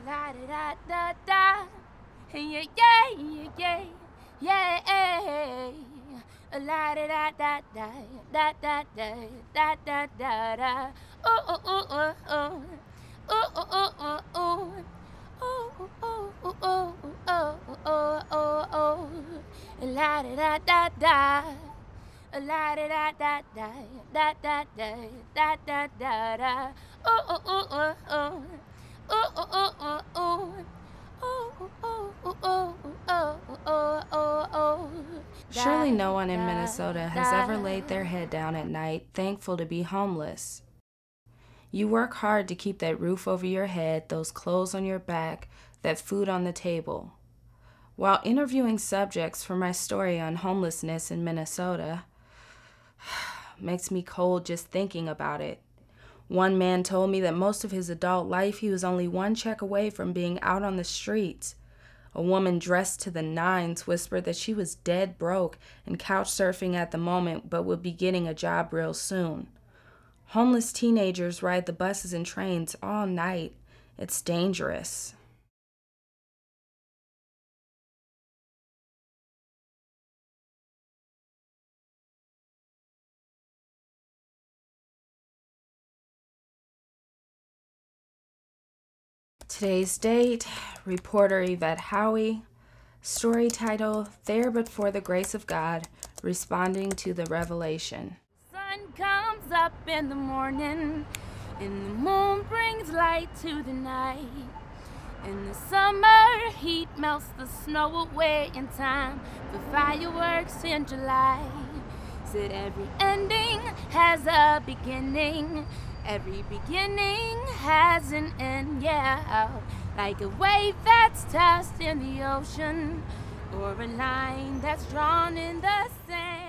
La da da da da. Yeah, yeah, yeah, yeah, yeah. La da da da da da da da da da da. Ooh ooh ooh ooh ooh ooh ooh ooh ooh. Ooh ooh ooh ooh ooh ooh ooh ooh. La da da da da. La da da da da da da da da da da. Ooh ooh ooh ooh ooh. Ooh ooh ooh ooh ooh. Surely no one in Minnesota has ever laid their head down at night thankful to be homeless. You work hard to keep that roof over your head, those clothes on your back, that food on the table. While interviewing subjects for my story on homelessness in Minnesota, makes me cold just thinking about it. One man told me that most of his adult life he was only one check away from being out on the streets. A woman dressed to the nines whispered that she was dead broke and couch surfing at the moment but would be getting a job real soon. Homeless teenagers ride the buses and trains all night. It's dangerous. Today's date, reporter Yvette Howie. Story title, There But For the Grace of God, Responding to the Revelation. Sun comes up in the morning, and the moon brings light to the night. And the summer heat melts the snow away in time for fireworks in July. Said every ending has a beginning, every beginning has an end, yeah. Like a wave that's tossed in the ocean, or a line that's drawn in the sand.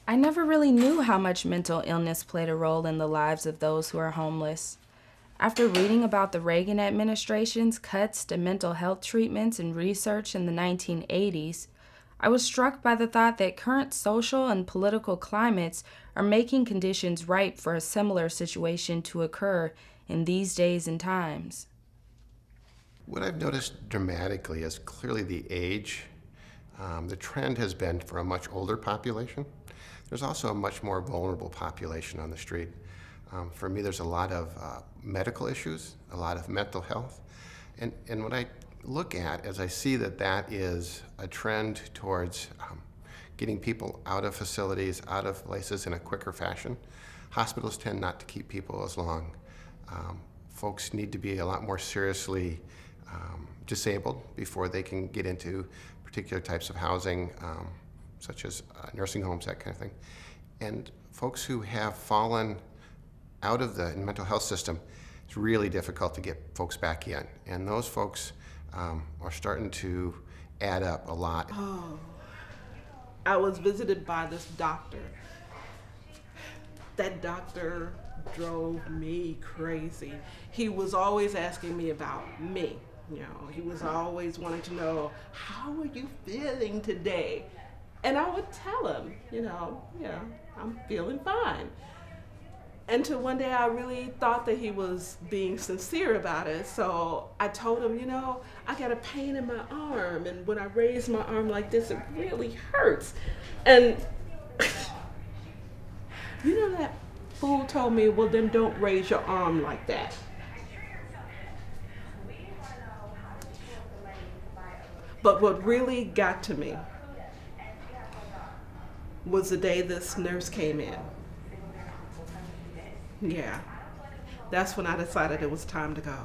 I never really knew how much mental illness played a role in the lives of those who are homeless. After reading about the Reagan administration's cuts to mental health treatments and research in the 1980s, I was struck by the thought that current social and political climates are making conditions ripe for a similar situation to occur in these days and times. What I've noticed dramatically is clearly the age. The trend has been for a much older population. There's also a much more vulnerable population on the street. For me, there's a lot of medical issues, a lot of mental health. And what I look at is I see that that is a trend towards getting people out of facilities, out of places in a quicker fashion. Hospitals tend not to keep people as long. Folks need to be a lot more seriously disabled before they can get into particular types of housing, such as nursing homes, that kind of thing. And folks who have fallen out of the mental health system, it's really difficult to get folks back in. And those folks are starting to add up a lot. Oh, I was visited by this doctor. That doctor drove me crazy. He was always asking me about me. You know, he was always wanting to know, how are you feeling today? And I would tell him, yeah, I'm feeling fine. Until one day I really thought that he was being sincere about it. So I told him, I got a pain in my arm. And when I raise my arm like this, it really hurts. And that fool told me, well, then don't raise your arm like that. But what really got to me was the day this nurse came in. Yeah, that's when I decided it was time to go.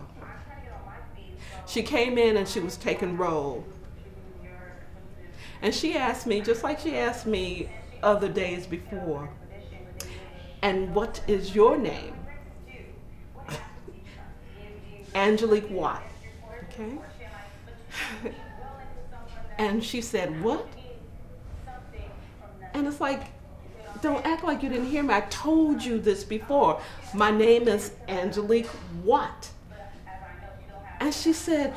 She came in and she was taking roll. And she asked me, just like she asked me other days before, and what is your name? Angelique Watt, okay? And she said, what? And it's like, don't act like you didn't hear me. I told you this before. My name is Angelique Watt. And she said,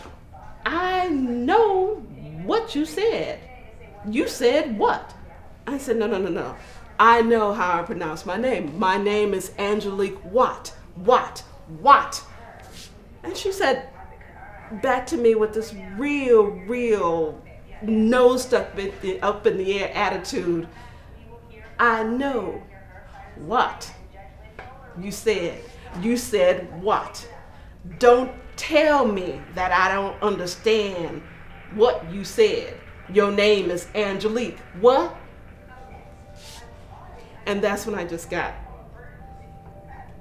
I know what you said. You said what? I said, no. I know how I pronounce my name. My name is Angelique Watt. Watt. And she said back to me with this real nose stuck up in the air attitude, I know what you said. You said what? Don't tell me that I don't understand what you said. Your name is Angelique. What? And that's when I just got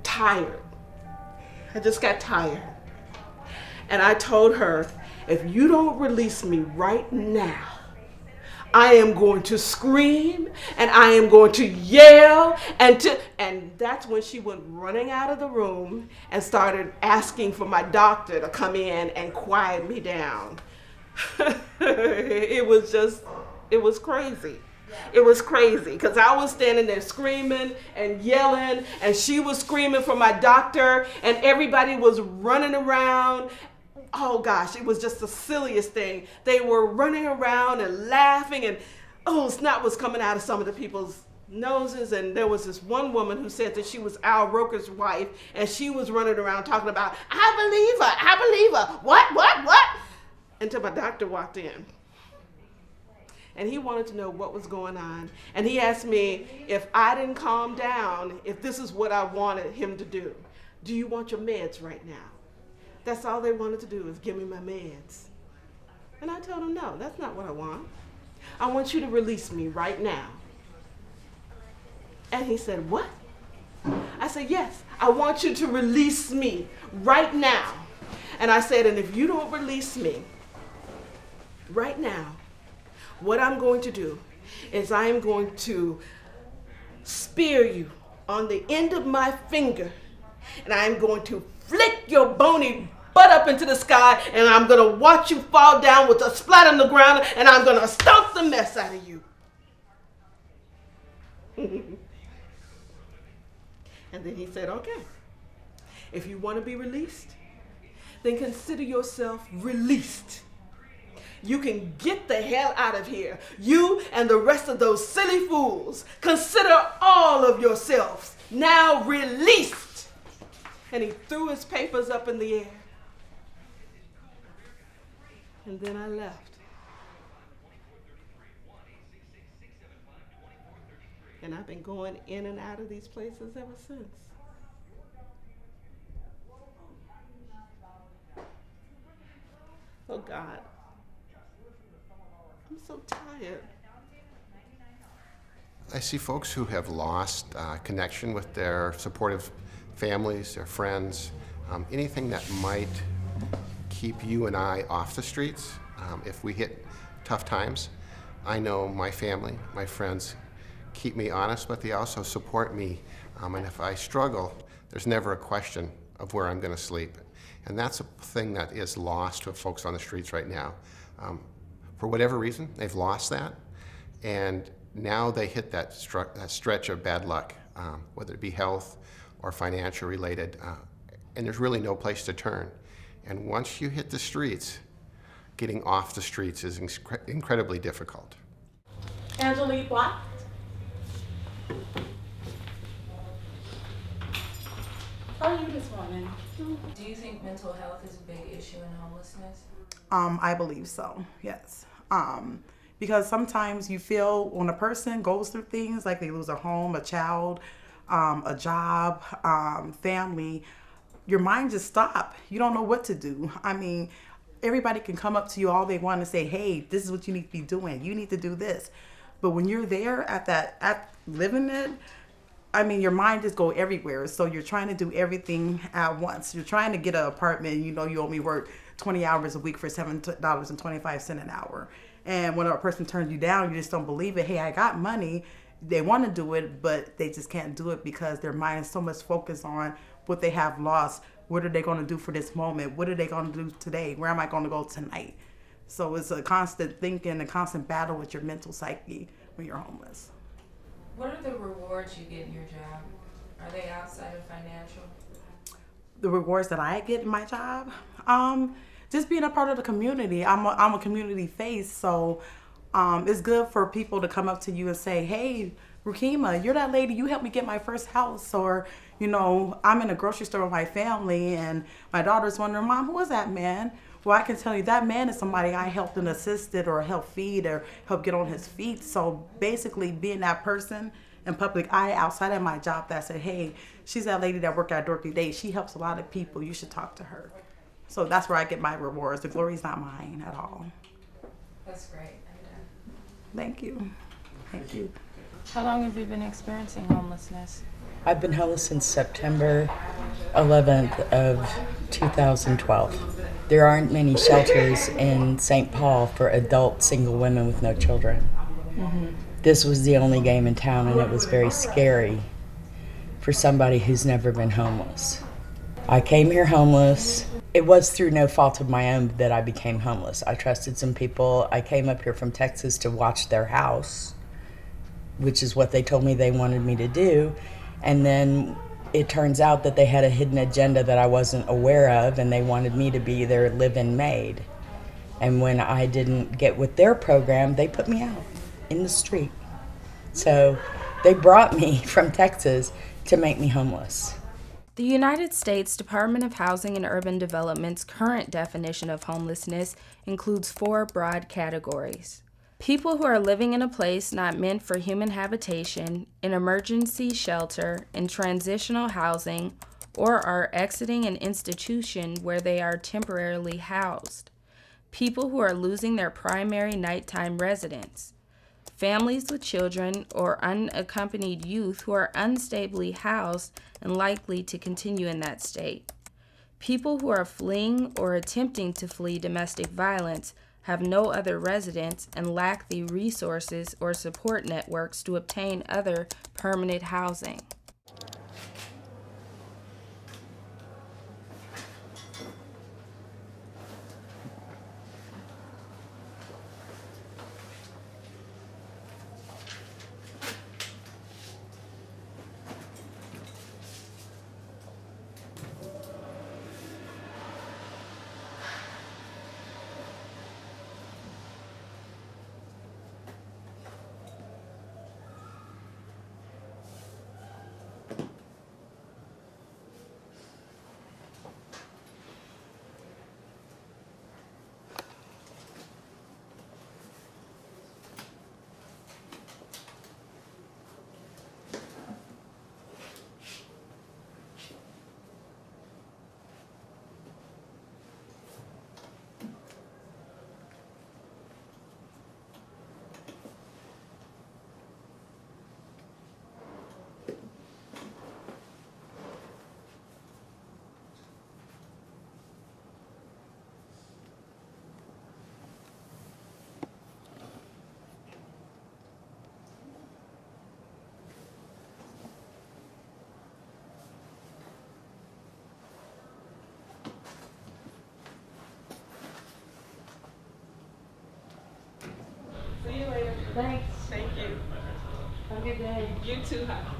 tired. I just got tired. And I told her, if you don't release me right now, I am going to scream and I am going to yell and that's when she went running out of the room and started asking for my doctor to come in and quiet me down. It was crazy. It was crazy because I was standing there screaming and yelling and she was screaming for my doctor and everybody was running around. Oh gosh, it was just the silliest thing. They were running around and laughing and snot was coming out of some of the people's noses. And there was this one woman who said that she was Al Roker's wife and she was running around talking about, I believe her, what? Until my doctor walked in. And he wanted to know what was going on. And he asked me if I didn't calm down, if this is what I wanted him to do. Do you want your meds right now? That's all they wanted to do is give me my meds. And I told him, no, that's not what I want. I want you to release me right now. And he said, what? I said, yes, I want you to release me right now. And I said, and if you don't release me right now, what I'm going to do is I am going to spear you on the end of my finger, and I'm going to flick your bony butt up into the sky, and I'm going to watch you fall down with a splat on the ground, and I'm going to stomp the mess out of you. And then he said, okay, if you want to be released, then consider yourself released. You can get the hell out of here. You and the rest of those silly fools. Consider all of yourselves now released. And he threw his papers up in the air. And then I left. And I've been going in and out of these places ever since. Oh God. I'm so tired. I see folks who have lost connection with their supportive families, their friends, anything that might keep you and I off the streets if we hit tough times. I know my family, my friends keep me honest, but they also support me. And if I struggle, there's never a question of where I'm going to sleep. And that's a thing that is lost with folks on the streets right now. For whatever reason, they've lost that, and now they hit that stretch of bad luck, whether it be health or financial related, and there's really no place to turn. And once you hit the streets, getting off the streets is incredibly difficult. Angelique Black. How are you this morning? Do you think mental health is a big issue in homelessness? I believe so, yes. Because sometimes you feel when a person goes through things like they lose a home, a child, a job, family, your mind just stops. You don't know what to do. I mean, everybody can come up to you all they want and say, hey, this is what you need to be doing. You need to do this. But when you're there at living it, I mean, your mind just go everywhere. So you're trying to do everything at once. You're trying to get an apartment. You know, you only work 20 hours a week for $7.25 an hour. And when a person turns you down, you just don't believe it. Hey, I got money. They want to do it, but they just can't do it because their mind is so much focused on what they have lost. What are they going to do for this moment? What are they going to do today? Where am I going to go tonight? So it's a constant thinking, a constant battle with your mental psyche when you're homeless. What are the rewards you get in your job? Are they outside of financial? The rewards that I get in my job, just being a part of the community. I'm a community face, so it's good for people to come up to you and say, hey, Rukima, you're that lady, you helped me get my first house. Or, you know, I'm in a grocery store with my family and my daughter's wondering, Mom, who is that man? Well, I can tell you that man is somebody I helped and assisted or helped feed or helped get on his feet. So basically being that person in public eye outside of my job that said, hey, she's that lady that worked at Dorothy Day. She helps a lot of people. You should talk to her. So that's where I get my rewards. The glory's not mine at all. That's great. Thank you. Thank you. How long have you been experiencing homelessness? I've been homeless since September 11th of 2012. There aren't many shelters in St. Paul for adult single women with no children. Mm-hmm. This was the only game in town, and it was very scary for somebody who's never been homeless. I came here homeless. It was through no fault of my own that I became homeless. I trusted some people. I came up here from Texas to watch their house, which is what they told me they wanted me to do. And then it turns out that they had a hidden agenda that I wasn't aware of, and they wanted me to be their live-in maid. And when I didn't get with their program, they put me out in the street. So they brought me from Texas to make me homeless. The United States Department of Housing and Urban Development's current definition of homelessness includes 4 broad categories. People who are living in a place not meant for human habitation, in emergency shelter, in transitional housing, or are exiting an institution where they are temporarily housed. People who are losing their primary nighttime residence. Families with children or unaccompanied youth who are unstably housed and likely to continue in that state. People who are fleeing or attempting to flee domestic violence, have no other residence, and lack the resources or support networks to obtain other permanent housing. See you later. Thanks. Thank you. Have a good day. You too, huh?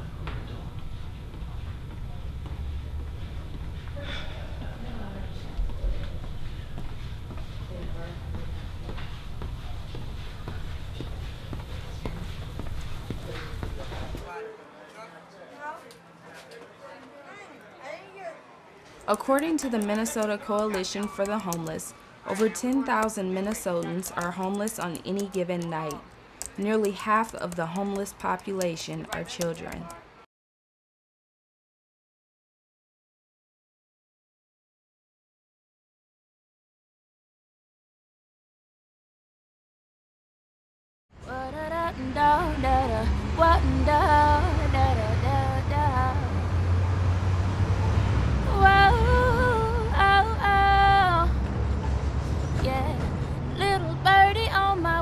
According to the Minnesota Coalition for the Homeless, over 10,000 Minnesotans are homeless on any given night. Nearly half of the homeless population are children.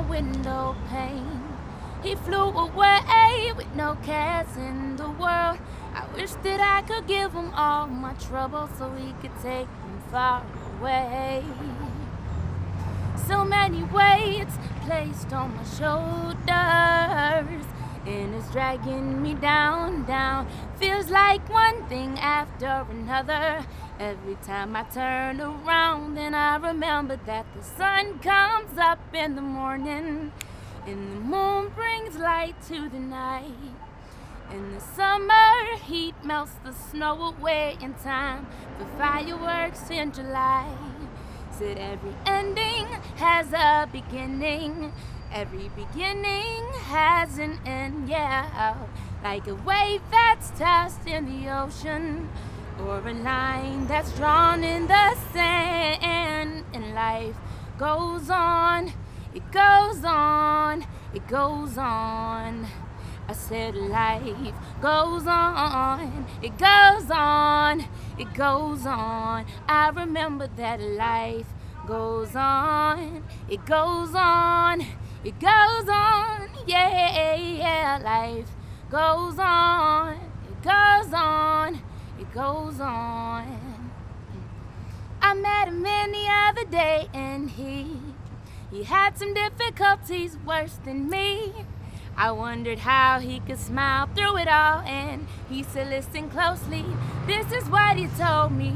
Window pane. He flew away with no cares in the world. I wish that I could give him all my trouble so he could take them far away. So many weights placed on my shoulders, and it's dragging me down, down. Feels like one thing after another. Every time I turn around, then I remember that the sun comes up in the morning, and the moon brings light to the night. And the summer heat melts the snow away in time for fireworks in July. Said every ending has a beginning, every beginning has an end, yeah. Like a wave that's tossed in the ocean, or a line that's drawn in the sand. And life goes on, it goes on, it goes on. I said life goes on, it goes on, it goes on. I remember that life goes on, it goes on, it goes on, yeah, yeah. Life goes on, it goes on, it goes on. I met a man the other day, and he had some difficulties worse than me. I wondered how he could smile through it all, and he said, listen closely, this is what he told me.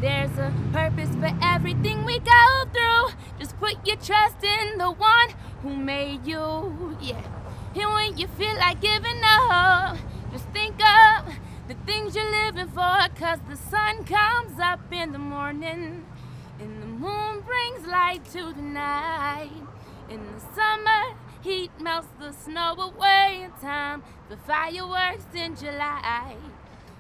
There's a purpose for everything we go through. Just put your trust in the one who made you, yeah. And when you feel like giving up, just think of the things you're living for, 'cause the sun comes up in the morning, and the moon brings light to the night. In the summer, heat melts the snow away in time for fireworks in July.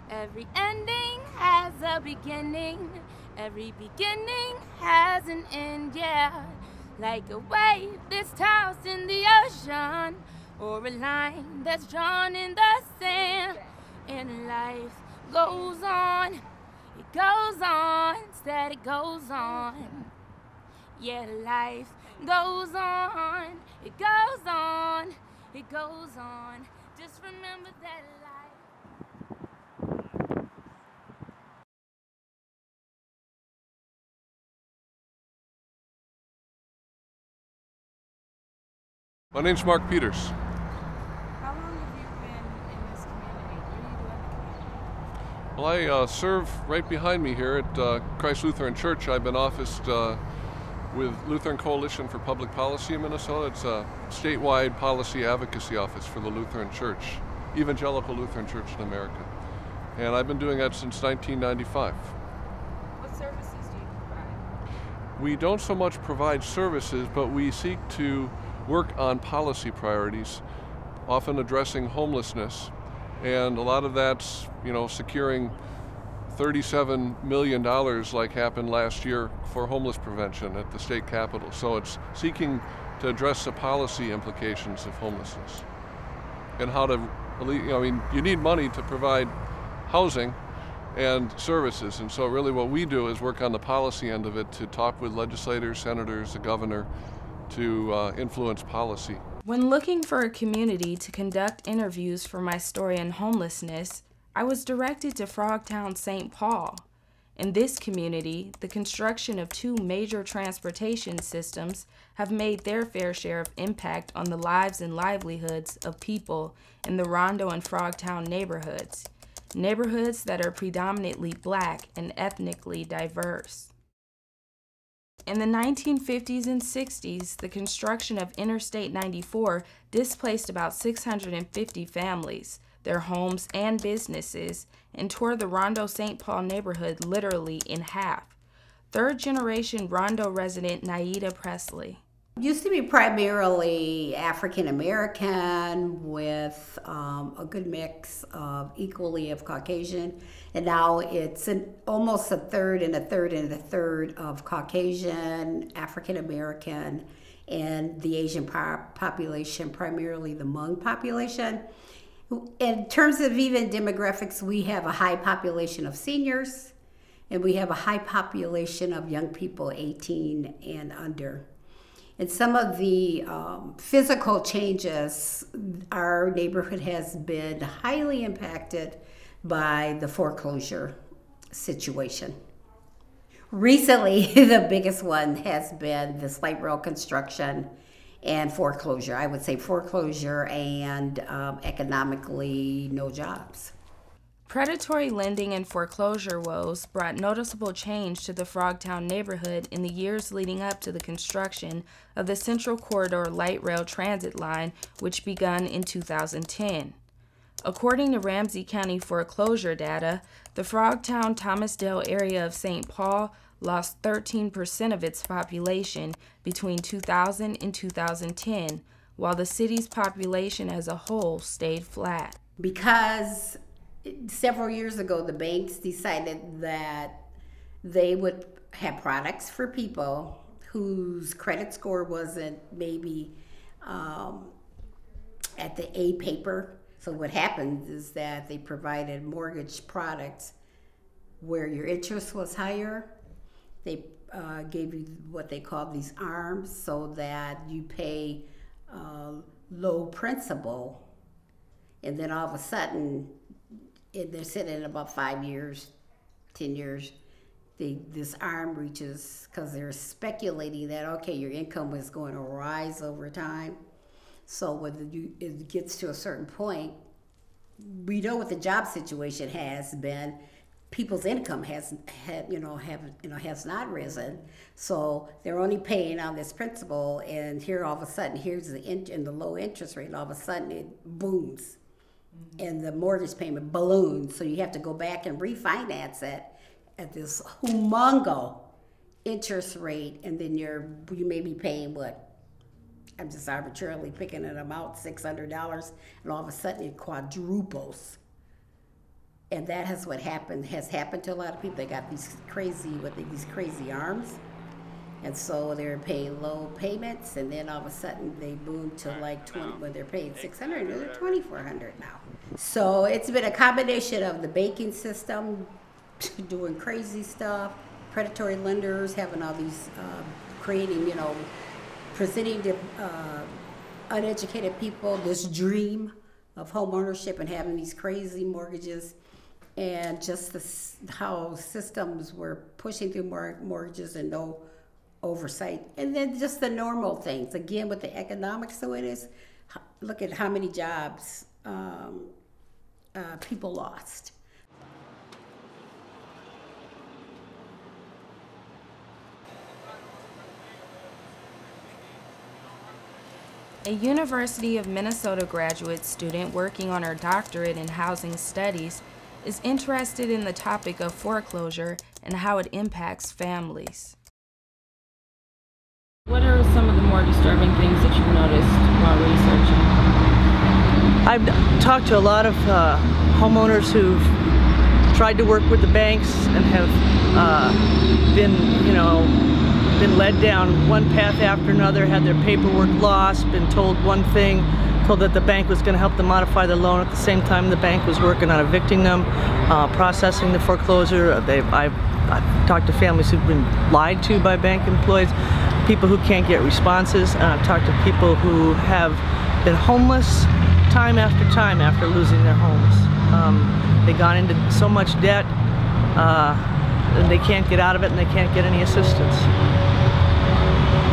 Every ending has a beginning, every beginning has an end, yeah. Like a wave that's tossed in the ocean, or a line that's drawn in the sand. And life goes on, it goes on, said it goes on. Yeah, life goes on, it goes on, it goes on. Just remember that life. My name's Mark Peters. How long have you been in this community? What do you do in the community? Well, I serve right behind me here at Christ Lutheran Church. I've been officed with Lutheran Coalition for Public Policy in Minnesota. It's a statewide policy advocacy office for the Lutheran Church, Evangelical Lutheran Church in America. And I've been doing that since 1995. What services do you provide? We don't so much provide services, but we seek to work on policy priorities, often addressing homelessness. And a lot of that's, securing $37 million like happened last year for homeless prevention at the state capitol. So it's seeking to address the policy implications of homelessness and how to, you need money to provide housing and services. And so really what we do is work on the policy end of it to talk with legislators, senators, the governor to influence policy. When looking for a community to conduct interviews for my story on homelessness, I was directed to Frogtown, St. Paul. In this community, the construction of two major transportation systems have made their fair share of impact on the lives and livelihoods of people in the Rondo and Frogtown neighborhoods that are predominantly Black and ethnically diverse. In the 1950s and 60s, the construction of Interstate 94 displaced about 650 families, their homes and businesses, and tore the Rondo St. Paul neighborhood literally in half. Third-generation Rondo resident Naida Presley. Used to be primarily African American with a good mix of equally of Caucasian, and now it's almost a third and a third and a third of Caucasian, African American, and the Asian population, primarily the Hmong population. In terms of even demographics, we have a high population of seniors, and we have a high population of young people 18 and under. And some of the physical changes, our neighborhood has been highly impacted by the foreclosure situation. Recently, the biggest one has been the light rail construction and foreclosure. I would say foreclosure and economically no jobs. Predatory lending and foreclosure woes brought noticeable change to the Frogtown neighborhood in the years leading up to the construction of the Central Corridor light rail transit line, which begun in 2010. According to Ramsey County foreclosure data, the Frogtown-Thomasdale area of St. Paul lost 13% of its population between 2000 and 2010, while the city's population as a whole stayed flat. Because several years ago, the banks decided that they would have products for people whose credit score wasn't maybe at the A paper. So what happened is that they provided mortgage products where your interest was higher. They gave you what they call these ARMs, so that you pay low principal, and then all of a sudden, they're sitting in about 5 years, 10 years, this arm reaches, because they're speculating that, okay, your income is going to rise over time. So when it gets to a certain point, we know what the job situation has been. People's income has not risen, so they're only paying on this principal. And here, all of a sudden, here's the low interest rate. And all of a sudden, it booms. And the mortgage payment balloons, so you have to go back and refinance it at this humongous interest rate, and then you may be paying what? I'm just arbitrarily picking an amount, $600, and all of a sudden it quadruples. And that has happened to a lot of people. They got these crazy arms, and so they're paying low payments, and then all of a sudden they boom to like 20, when they're paying $600, they're $2,400 now. So it's been a combination of the banking system doing crazy stuff, predatory lenders having all these, presenting to uneducated people this dream of home ownership and having these crazy mortgages, and just how systems were pushing through mortgages and no oversight. And then just the normal things, again, with the economics the way it is, look at how many jobs people lost. A University of Minnesota graduate student working on her doctorate in housing studies is interested in the topic of foreclosure and how it impacts families. What are some of the more disturbing things that you've noticed while researching? I've talked to a lot of homeowners who've tried to work with the banks and have been led down one path after another, had their paperwork lost, been told one thing, told that the bank was going to help them modify their loan. At the same time, the bank was working on evicting them, processing the foreclosure. I've talked to families who've been lied to by bank employees, people who can't get responses, and I've talked to people who have been homeless time after losing their homes. They've gone into so much debt, and they can't get out of it, and they can't get any assistance.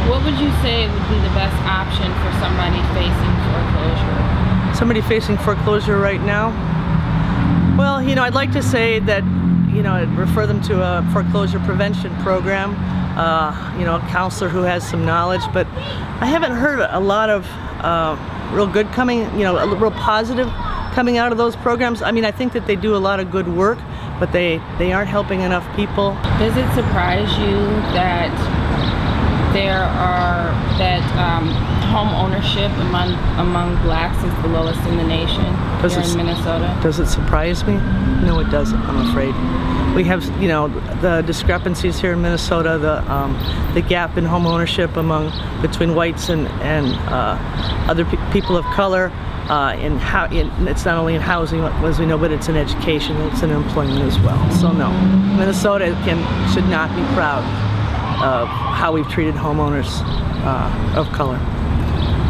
What would you say would be the best option for somebody facing foreclosure? Somebody facing foreclosure right now? Well, I'd like to say that, I'd refer them to a foreclosure prevention program, a counselor who has some knowledge, but I haven't heard a lot of real good real positive coming out of those programs. I mean, I think that they do a lot of good work, but they aren't helping enough people. Does it surprise you that home ownership among blacks is the lowest in the nation here in Minnesota? Does it surprise me? No, it doesn't, I'm afraid. We have, you know, the discrepancies here in Minnesota, the gap in home ownership between whites and other people of color. It's not only in housing, as we know, but it's in education, it's in employment as well. So no, Minnesota should not be proud of how we've treated homeowners of color.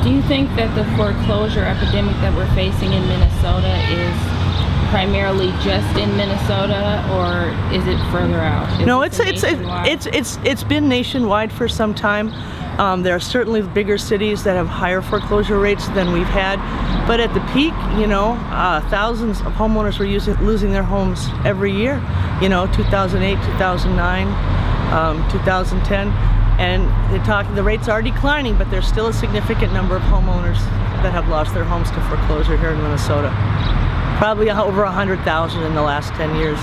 Do you think that the foreclosure epidemic that we're facing in Minnesota is primarily just in Minnesota, or is it further out? No, it's been nationwide for some time. There are certainly bigger cities that have higher foreclosure rates than we've had, but at the peak, you know, thousands of homeowners were losing their homes every year. You know, 2008, 2009, 2010, and the rates are declining, but there's still a significant number of homeowners that have lost their homes to foreclosure here in Minnesota. Probably over 100,000 in the last 10 years.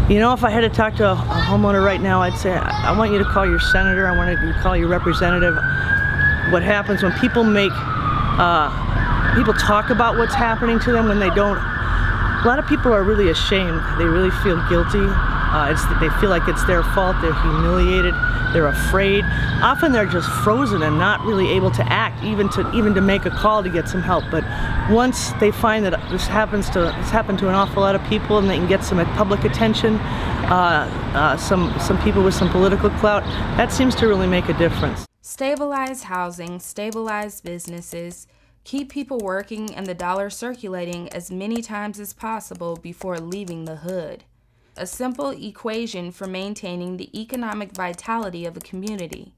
You know, if I had to talk to a homeowner right now, I'd say, I want you to call your senator, I want you to call your representative. What happens when people people talk about what's happening to them when they don't, a lot of people are really ashamed. They really feel guilty. They feel like it's their fault, they're humiliated, they're afraid. Often they're just frozen and not really able to act, even to make a call to get some help. But once they find that this happened to an awful lot of people and they can get some public attention, some people with some political clout, that seems to really make a difference. Stabilize housing, stabilize businesses, keep people working and the dollar circulating as many times as possible before leaving the hood. A simple equation for maintaining the economic vitality of a community.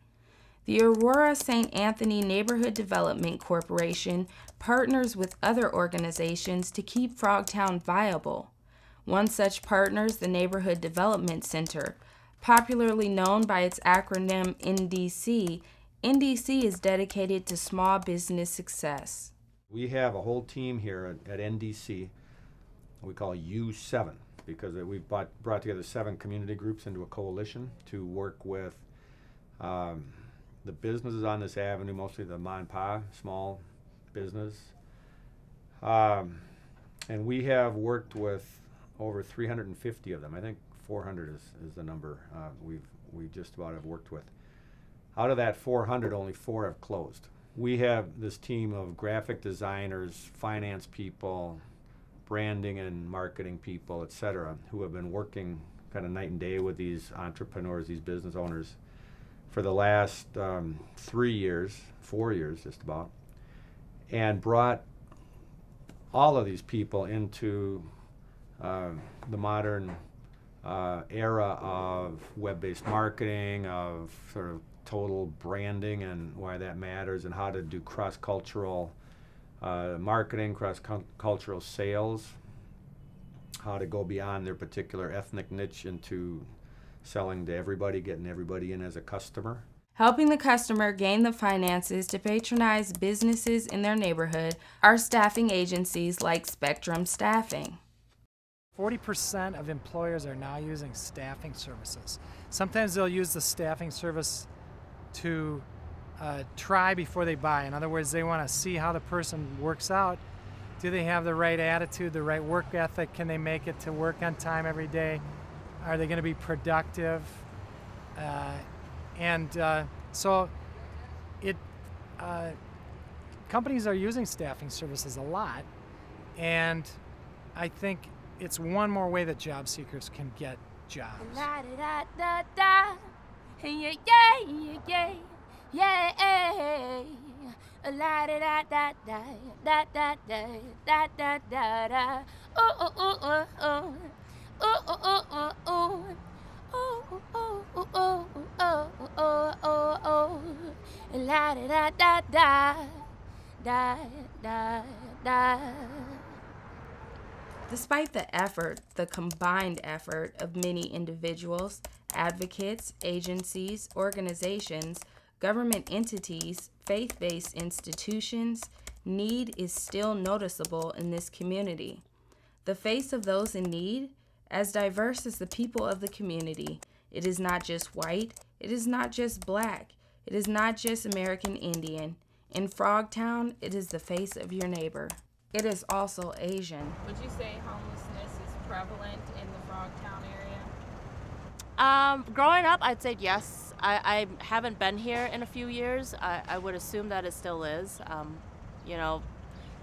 The Aurora St. Anthony Neighborhood Development Corporation partners with other organizations to keep Frogtown viable. One such partner is the Neighborhood Development Center. Popularly known by its acronym NDC, NDC is dedicated to small business success. We have a whole team here at NDC we call U7, because we've brought together 7 community groups into a coalition to work with the businesses on this avenue, mostly the mom and pop, small business. And we have worked with over 350 of them. I think 400 is the number we just about have worked with. Out of that 400, only 4 have closed. We have this team of graphic designers, finance people, branding and marketing people, etc., who have been working kind of night and day with these entrepreneurs, these business owners, for the last 4 years just about, and brought all of these people into the modern era of web-based marketing, of sort of total branding and why that matters, and how to do cross-cultural marketing, cross-cultural sales, how to go beyond their particular ethnic niche into selling to everybody, getting everybody in as a customer. Helping the customer gain the finances to patronize businesses in their neighborhood are staffing agencies like Spectrum Staffing. 40% of employers are now using staffing services. Sometimes they'll use the staffing service to try before they buy. In other words, they want to see how the person works out. Do they have the right attitude, the right work ethic? Can they make it to work on time every day? Are they going to be productive? So companies are using staffing services a lot, and I think it's one more way that job seekers can get jobs. Despite the combined effort of many individuals, advocates, agencies, organizations, government entities, faith-based institutions, need is still noticeable in this community. The face of those in need, as diverse as the people of the community. It is not just white, it is not just black, it is not just American Indian. In Frogtown, it is the face of your neighbor. It is also Asian. Would you say homelessness is prevalent in the Frogtown area? Growing up, I'd say yes. I haven't been here in a few years. I would assume that it still is.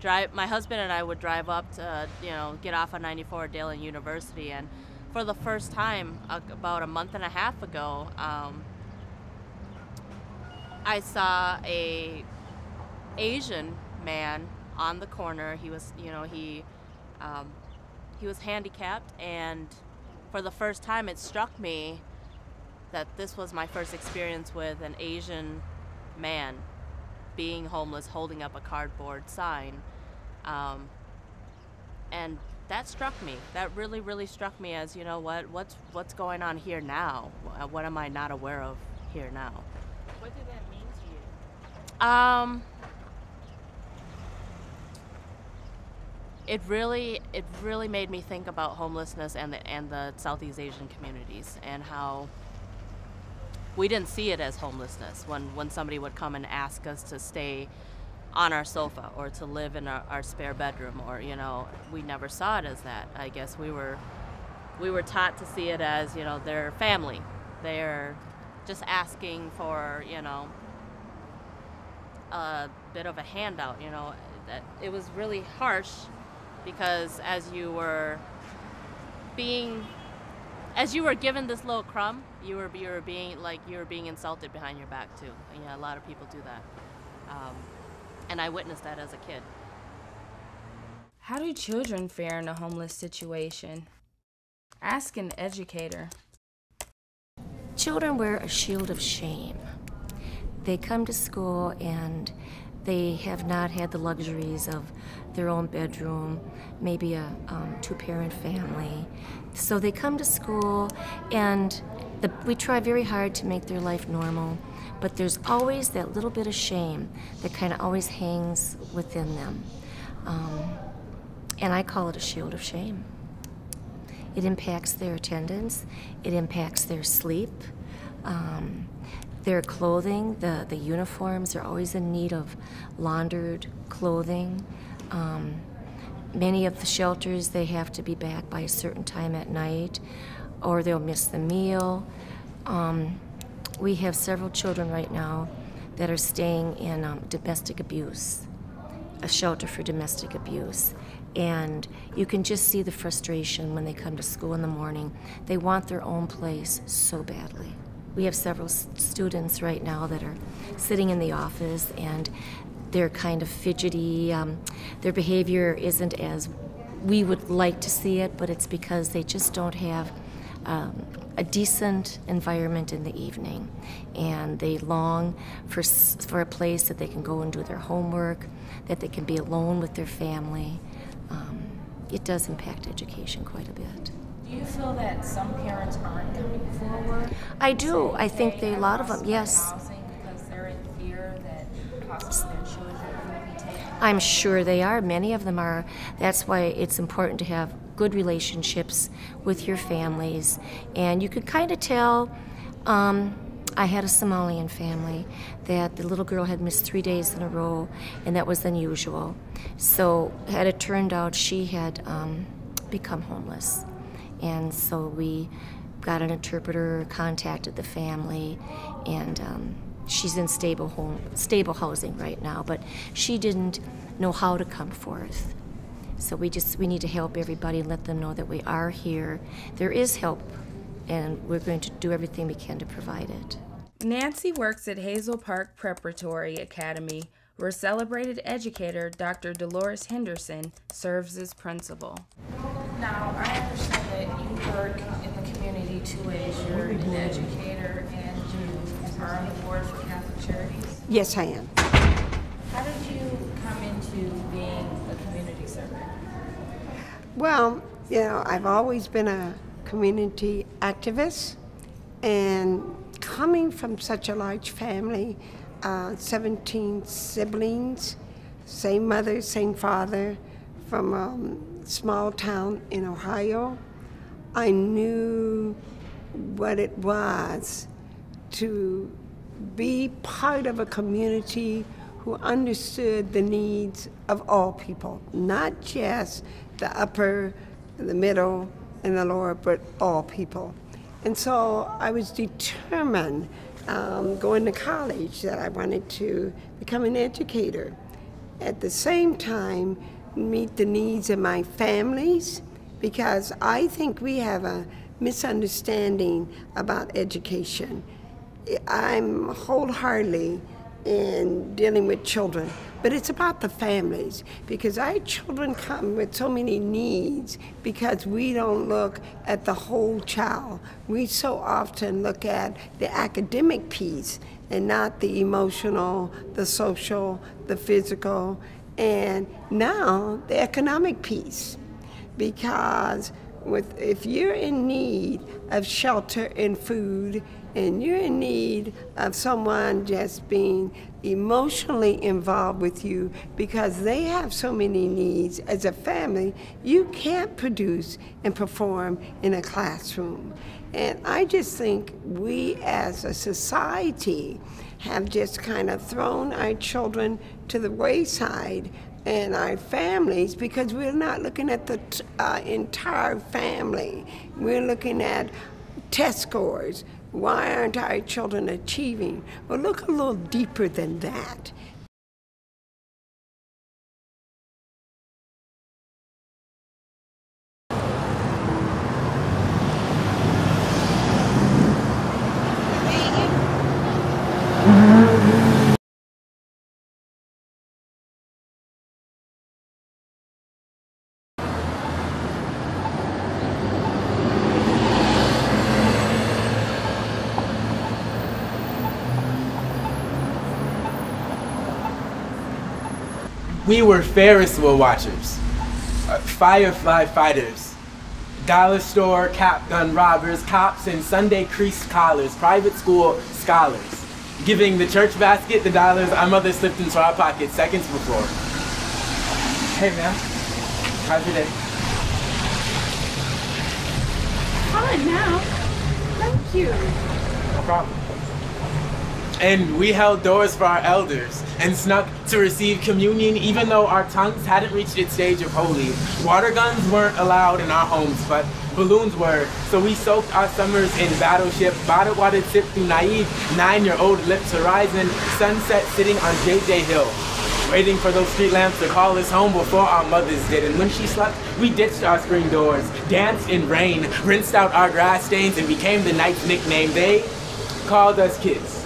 My husband and I would drive up to, get off on 94 at Dalen University, and for the first time, about a month and a half ago, I saw a Asian man on the corner. He was, he was handicapped, and for the first time, it struck me that this was my first experience with an Asian man being homeless, holding up a cardboard sign. And that struck me. That really, really struck me as, what's going on here now? What am I not aware of here now? What did that mean to you? It really made me think about homelessness and the Southeast Asian communities, and how we didn't see it as homelessness when somebody would come and ask us to stay on our sofa or to live in our spare bedroom, or we never saw it as that. I guess we were taught to see it as their family. They're just asking for a bit of a handout. That it was really harsh, because as you were given this little crumb, you were being insulted behind your back too. And, a lot of people do that. And I witnessed that as a kid. How do children fare in a homeless situation? Ask an educator. Children wear a shield of shame. They come to school and they have not had the luxuries of their own bedroom, maybe a two-parent family. So they come to school, and we try very hard to make their life normal, but there's always that little bit of shame that kind of always hangs within them. And I call it a shield of shame. It impacts their attendance, it impacts their sleep, their clothing. The uniforms are always in need of laundered clothing. Many of the shelters, they have to be back by a certain time at night, or they'll miss the meal. We have several children right now that are staying in domestic abuse, a shelter for domestic abuse. And you can just see the frustration when they come to school in the morning. They want their own place so badly. We have several students right now that are sitting in the office, and they're kind of fidgety. Their behavior isn't as we would like to see it, but it's because they just don't have a decent environment in the evening, and they long for a place that they can go and do their homework, that they can be alone with their family. It does impact education quite a bit. Do you feel that some parents aren't coming forward? I do. I think a lot of them, yes. Because they're in fear that possibly their children will be taken? I'm sure they are. Many of them are. That's why it's important to have good relationships with your families. And you could kind of tell, I had a Somalian family that the little girl had missed 3 days in a row, and that was unusual. So had it turned out, she had become homeless. And so we got an interpreter, contacted the family, and she's in stable housing right now, but she didn't know how to come forth. So we need to help everybody and let them know that we are here. There is help, and we're going to do everything we can to provide it. Nancy works at Hazel Park Preparatory Academy, where celebrated educator Dr. Dolores Henderson serves as principal. Now, I understand that you work in the community two ways. You're an educator and you are on the board for Catholic Charities. Yes, I am. How did you come into being a community servant? Well, I've always been a community activist, and coming from such a large family, 17 siblings, same mother, same father, from a small town in Ohio. I knew what it was to be part of a community who understood the needs of all people, not just the upper, the middle, and the lower, but all people. And so I was determined, going to college, that I wanted to become an educator. At the same time, meet the needs of my families, because I think we have a misunderstanding about education. I'm wholeheartedly in dealing with children, but it's about the families, because our children come with so many needs because we don't look at the whole child. We so often look at the academic piece and not the emotional, the social, the physical, and now the economic piece. Because if you're in need of shelter and food, and you're in need of someone just being emotionally involved with you because they have so many needs as a family, you can't produce and perform in a classroom. And I just think we as a society have just kind of thrown our children to the wayside and our families, because we're not looking at the entire family. We're looking at test scores. Why aren't our children achieving? Well, look a little deeper than that. We were Ferris wheel watchers, firefly fighters, dollar store cap gun robbers, cops in Sunday creased collars, private school scholars, giving the church basket the dollars our mother slipped into our pockets seconds before. Hey man, how's your day? Fine now. Thank you. No problem. And we held doors for our elders and snuck to receive communion even though our tongues hadn't reached its stage of holy. Water guns weren't allowed in our homes, but balloons were, so we soaked our summers in battleship, bottled water sipped through naive 9-year-old lips horizon, sunset sitting on JJ Hill, waiting for those street lamps to call us home before our mothers did. And when she slept, we ditched our screen doors, danced in rain, rinsed out our grass stains, and became the night's nickname. They called us kids.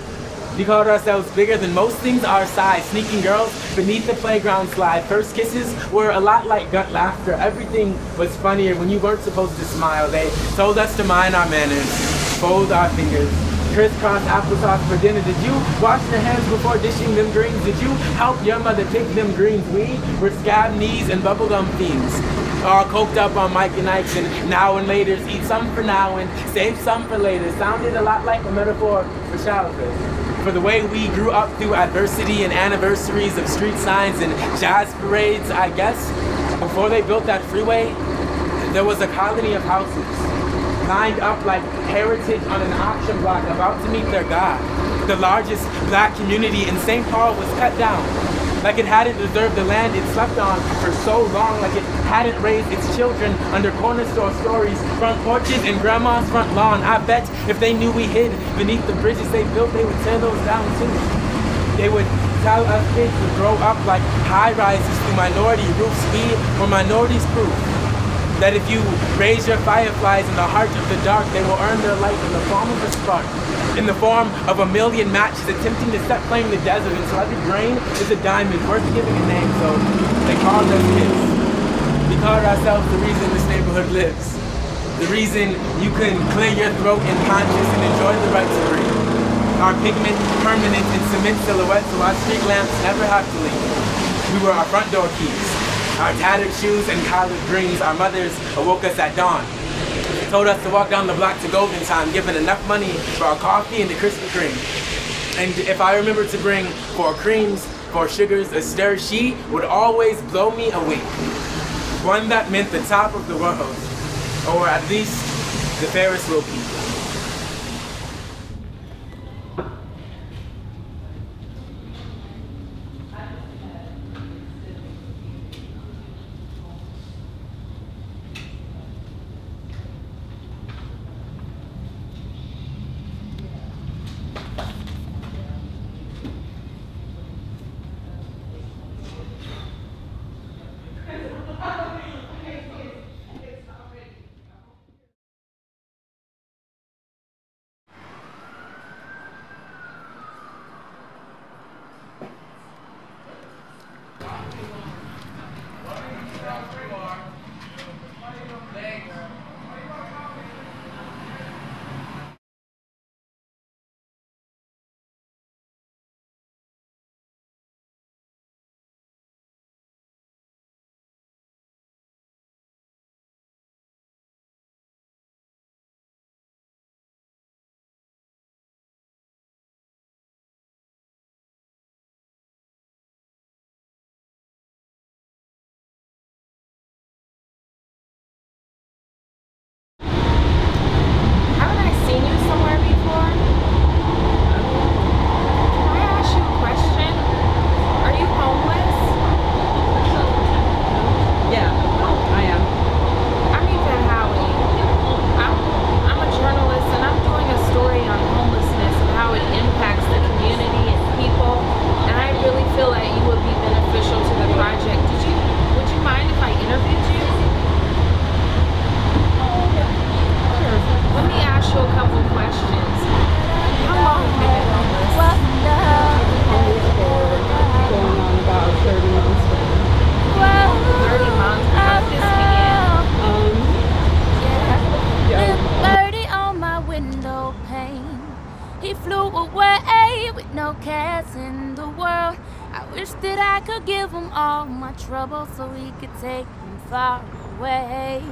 We called ourselves bigger than most things our size, sneaking girls beneath the playground slide. First kisses were a lot like gut laughter. Everything was funnier when you weren't supposed to smile. They told us to mind our manners, fold our fingers, crisscross applesauce for dinner. Did you wash your hands before dishing them greens? Did you help your mother pick them greens? We were scab knees and bubblegum fiends, all coked up on Mike and Ike's and now and laters. Eat some for now and save some for later. Sounded a lot like a metaphor for childhood. For the way we grew up through adversity and anniversaries of street signs and jazz parades, I guess. Before they built that freeway, there was a colony of houses lined up like heritage on an auction block about to meet their God. The largest black community in St. Paul was cut down, like it hadn't deserved the land it slept on for so long, like it hadn't raised its children under corner store stories, front porches, and grandma's front lawn. I bet if they knew we hid beneath the bridges they built, they would tear those down too. They would tell us kids to grow up like high-rises through minority roofs. We were minorities proof that if you raise your fireflies in the heart of the dark, they will earn their light in the form of a spark, in the form of a million matches attempting to set flame the desert until every grain is a diamond worth giving a name. So they called us kids. We called ourselves the reason this neighborhood lives, the reason you can clear your throat in conscience and enjoy the right to breathe. Our pigment permanent in cement silhouettes, so our street lamps never have to leave. We were our front door keys, our tattered shoes and collard greens. Our mothers awoke us at dawn, told us to walk down the block to Golden Time, giving enough money for our coffee and the Krispy Kreme. And if I remember to bring 4 creams, for sugar's astir, she would always blow me away. One that meant the top of the world, or at least the Ferris wheel people. He flew away with no cares in the world. I wish that I could give him all my trouble so he could take them far away.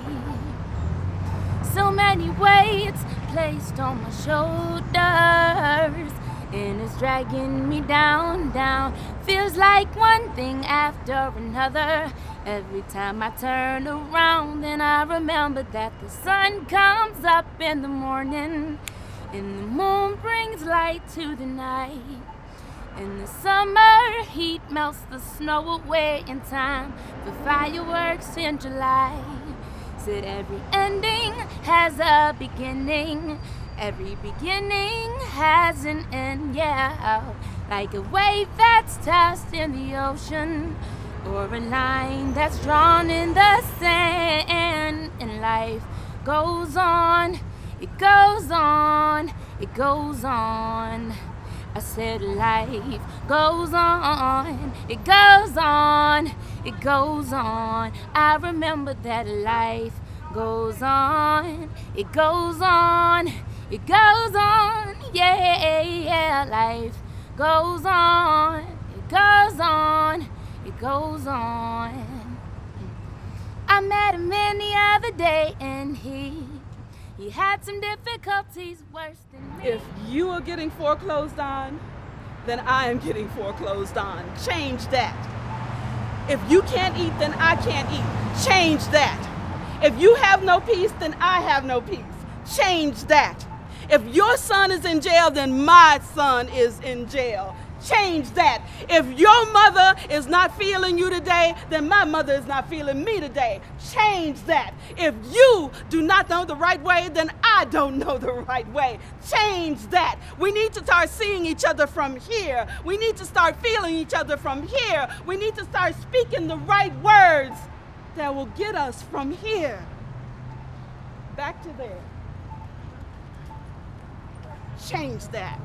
So many weights placed on my shoulders, and it's dragging me down, down. Feels like one thing after another. Every time I turn around, then I remember that the sun comes up in the morning, and the moon brings light to the night, and the summer heat melts the snow away in time for fireworks in July. Said every ending has a beginning, every beginning has an end, yeah. Like a wave that's tossed in the ocean, or a line that's drawn in the sand. And life goes on, it goes on, it goes on. I said life goes on, it goes on, it goes on. I remember that life goes on, it goes on, it goes on, yeah, yeah. Life goes on, it goes on, it goes on. I met him in the other day, and he had some difficulties worse than me. If you are getting foreclosed on, then I am getting foreclosed on. Change that. If you can't eat, then I can't eat. Change that. If you have no peace, then I have no peace. Change that. If your son is in jail, then my son is in jail. Change that. If your mother is not feeling you today, then my mother is not feeling me today. Change that. If you do not know the right way, then I don't know the right way. Change that. We need to start seeing each other from here. We need to start feeling each other from here. We need to start speaking the right words that will get us from here back to there. Change that.